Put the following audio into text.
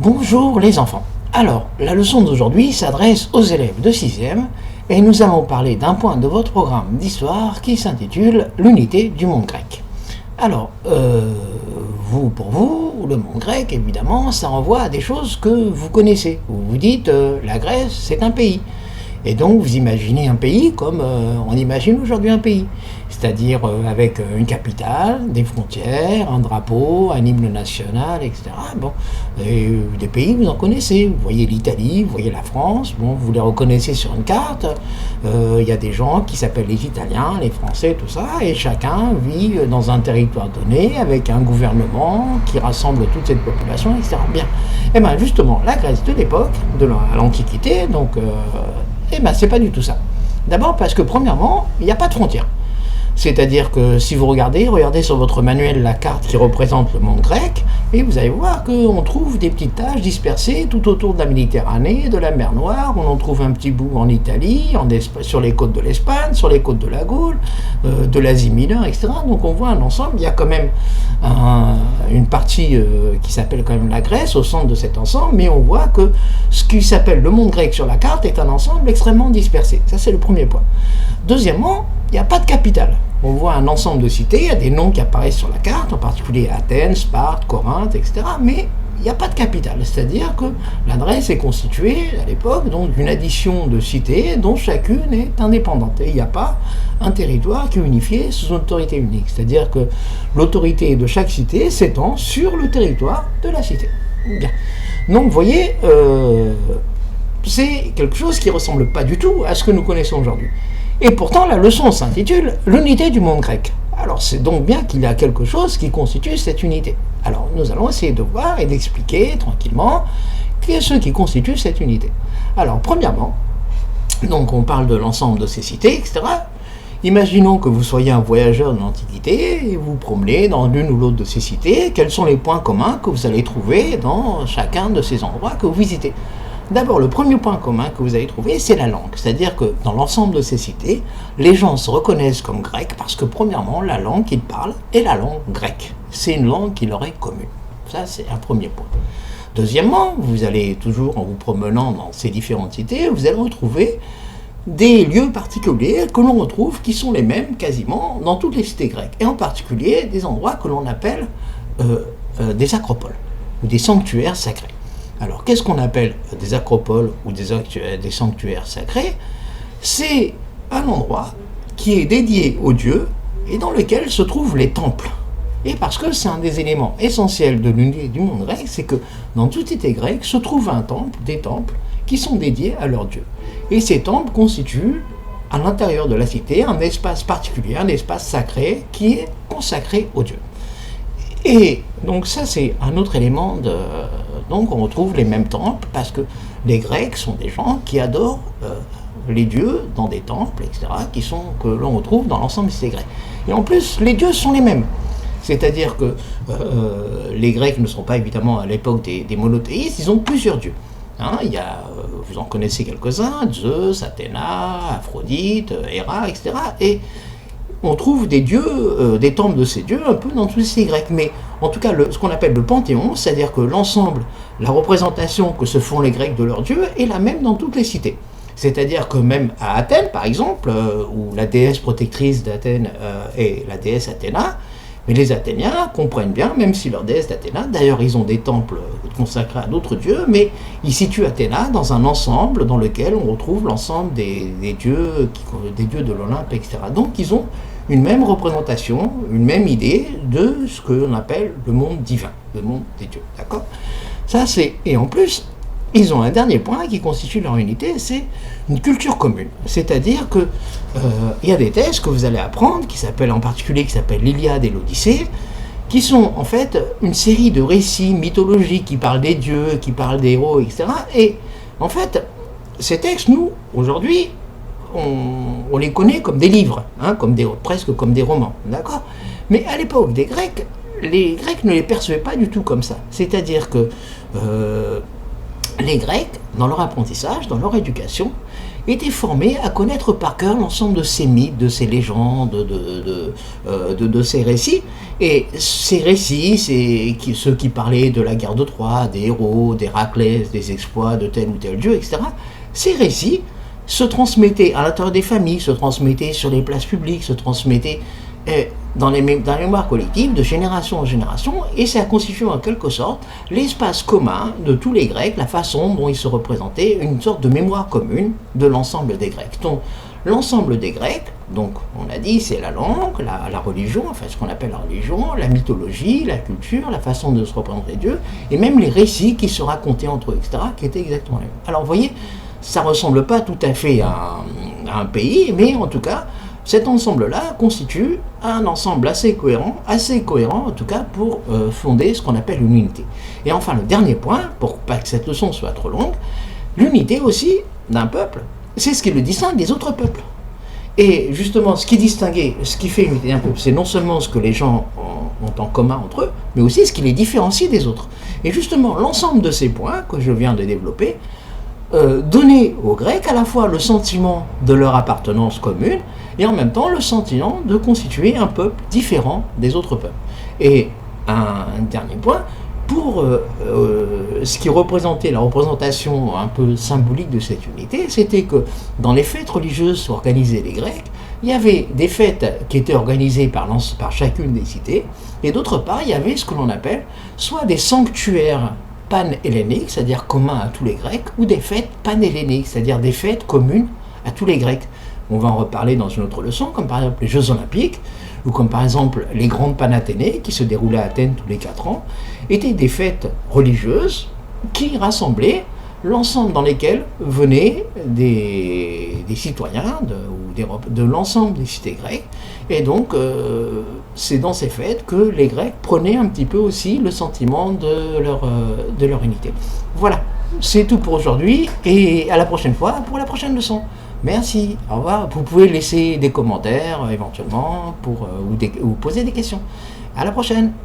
Bonjour les enfants. Alors, la leçon d'aujourd'hui s'adresse aux élèves de 6e et nous allons parler d'un point de votre programme d'histoire qui s'intitule l'unité du monde grec. Alors, pour vous, le monde grec, évidemment, ça renvoie à des choses que vous connaissez. Vous vous dites, la Grèce, c'est un pays. Et donc, vous imaginez un pays comme on imagine aujourd'hui un pays. C'est-à-dire avec une capitale, des frontières, un drapeau, un hymne national, etc. Bon, et, des pays, vous en connaissez. Vous voyez l'Italie, vous voyez la France, bon, vous les reconnaissez sur une carte. Il y a des gens qui s'appellent les Italiens, les Français, tout ça, et chacun vit dans un territoire donné avec un gouvernement qui rassemble toute cette population, etc. Bien. Et bien, justement, la Grèce de l'époque, à l'Antiquité, donc... c'est pas du tout ça. D'abord parce que, premièrement, il n'y a pas de frontières. C'est-à-dire que si vous regardez sur votre manuel la carte qui représente le monde grec, et vous allez voir qu'on trouve des petites taches dispersées tout autour de la Méditerranée, de la mer Noire, on en trouve un petit bout en Italie, sur les côtes de l'Espagne, sur les côtes de la Gaule, de l'Asie mineure, etc. Donc on voit un ensemble, il y a quand même une partie qui s'appelle quand même la Grèce au centre de cet ensemble, mais on voit que ce qui s'appelle le monde grec sur la carte est un ensemble extrêmement dispersé. Ça c'est le premier point. Deuxièmement, il n'y a pas de capitale. On voit un ensemble de cités, il y a des noms qui apparaissent sur la carte, en particulier Athènes, Sparte, Corinthe, etc. Mais il n'y a pas de capitale, c'est-à-dire que la Grèce est constituée à l'époque donc d'une addition de cités dont chacune est indépendante. Et il n'y a pas un territoire qui est unifié sous une autorité unique, c'est-à-dire que l'autorité de chaque cité s'étend sur le territoire de la cité. Bien. Donc vous voyez, c'est quelque chose qui ne ressemble pas du tout à ce que nous connaissons aujourd'hui. Et pourtant, la leçon s'intitule « L'unité du monde grec ». Alors, c'est donc bien qu'il y a quelque chose qui constitue cette unité. Alors, nous allons essayer de voir et d'expliquer tranquillement ce qui constitue cette unité. Alors, premièrement, donc on parle de l'ensemble de ces cités, etc. Imaginons que vous soyez un voyageur de l'Antiquité et vous promenez dans l'une ou l'autre de ces cités. Quels sont les points communs que vous allez trouver dans chacun de ces endroits que vous visitez ? D'abord, le premier point commun que vous allez trouver, c'est la langue. C'est-à-dire que dans l'ensemble de ces cités, les gens se reconnaissent comme grecs parce que, premièrement, la langue qu'ils parlent est la langue grecque. C'est une langue qui leur est commune. Ça, c'est un premier point. Deuxièmement, vous allez toujours, en vous promenant dans ces différentes cités, vous allez retrouver des lieux particuliers que l'on retrouve qui sont les mêmes quasiment dans toutes les cités grecques. Et en particulier, des endroits que l'on appelle des acropoles ou des sanctuaires sacrés. Alors, qu'est-ce qu'on appelle des acropoles ou des sanctuaires sacrés ? C'est un endroit qui est dédié aux dieux et dans lequel se trouvent les temples. Et parce que c'est un des éléments essentiels de l'unité du monde grec, c'est que dans toute cité grecque se trouve des temples qui sont dédiés à leurs dieux. Et ces temples constituent à l'intérieur de la cité un espace particulier, un espace sacré qui est consacré aux dieux. Et donc ça c'est un autre élément donc on retrouve les mêmes temples parce que les Grecs sont des gens qui adorent les dieux dans des temples, etc., que l'on retrouve dans l'ensemble des cités grecques. Et en plus, les dieux sont les mêmes. C'est-à-dire que les Grecs ne sont pas évidemment à l'époque des monothéistes, ils ont plusieurs dieux. Vous en connaissez quelques-uns, Zeus, Athéna, Aphrodite, Héra, etc. Et on trouve des dieux, des temples de ces dieux un peu dans tous les cités grecques. Mais en tout cas, ce qu'on appelle le panthéon, c'est-à-dire que l'ensemble, la représentation que se font les Grecs de leurs dieux est la même dans toutes les cités. C'est-à-dire que même à Athènes, par exemple, où la déesse protectrice d'Athènes est la déesse Athéna, mais les Athéniens comprennent bien, même si leur déesse d'Athéna, d'ailleurs ils ont des temples consacrés à d'autres dieux, mais ils situent Athéna dans un ensemble dans lequel on retrouve l'ensemble des dieux de l'Olympe, etc. Donc ils ont une même représentation, une même idée de ce que l'on appelle le monde divin, le monde des dieux. D'accord ? Et en plus, ils ont un dernier point qui constitue leur unité, c'est une culture commune. C'est-à-dire que il y a des textes que vous allez apprendre, qui s'appellent l'Iliade et l'Odyssée, qui sont en fait une série de récits mythologiques qui parlent des dieux, qui parlent des héros, etc. Et en fait, ces textes, nous, aujourd'hui, on les connaît comme des livres, presque comme des romans, d'accord ? Mais à l'époque des Grecs, les Grecs ne les percevaient pas du tout comme ça. C'est-à-dire que les Grecs, dans leur apprentissage, dans leur éducation, étaient formés à connaître par cœur l'ensemble de ces mythes, de ces légendes, de ces récits. Et ces récits, c'est ceux qui parlaient de la guerre de Troie, des héros, des Héraclès, des exploits de tel ou tel dieu, etc. Ces récits se transmettaient à l'intérieur des familles, se transmettaient sur les places publiques, se transmettaient dans les mémoires collectives de génération en génération, et ça constitue en quelque sorte l'espace commun de tous les Grecs, la façon dont ils se représentaient, une sorte de mémoire commune de l'ensemble des Grecs. Donc l'ensemble des Grecs, donc on a dit, c'est la langue, la religion, enfin ce qu'on appelle la religion, la mythologie, la culture, la façon de se représenter Dieu, et même les récits qui se racontaient entre eux, etc., qui étaient exactement les mêmes. Alors vous voyez, ça ne ressemble pas tout à fait à un pays, mais en tout cas, cet ensemble-là constitue un ensemble assez cohérent en tout cas pour fonder ce qu'on appelle une unité. Et enfin, le dernier point, pour pas que cette leçon soit trop longue, l'unité aussi d'un peuple, c'est ce qui le distingue des autres peuples. Et justement, ce qui fait l'unité d'un peuple, c'est non seulement ce que les gens ont en commun entre eux, mais aussi ce qui les différencie des autres. Et justement, l'ensemble de ces points que je viens de développer, donner aux Grecs à la fois le sentiment de leur appartenance commune et en même temps le sentiment de constituer un peuple différent des autres peuples. Et un dernier point, pour ce qui représentait la représentation un peu symbolique de cette unité, c'était que dans les fêtes religieuses organisées des Grecs, il y avait des fêtes qui étaient organisées par chacune des cités, et d'autre part, il y avait ce que l'on appelle soit des sanctuaires pan-helléniques, c'est-à-dire communs à tous les Grecs, ou des fêtes pan-helléniques, c'est-à-dire des fêtes communes à tous les Grecs. On va en reparler dans une autre leçon, comme par exemple les Jeux Olympiques, ou comme par exemple les grandes Panathénées, qui se déroulaient à Athènes tous les 4 ans, étaient des fêtes religieuses qui rassemblaient l'ensemble dans lesquelles venaient des citoyens de l'ensemble des cités grecques. Et donc, c'est dans ces fêtes que les Grecs prenaient un petit peu aussi le sentiment de leur unité. Voilà, c'est tout pour aujourd'hui, et à la prochaine fois pour la prochaine leçon. Merci, au revoir. Vous pouvez laisser des commentaires éventuellement ou poser des questions. À la prochaine.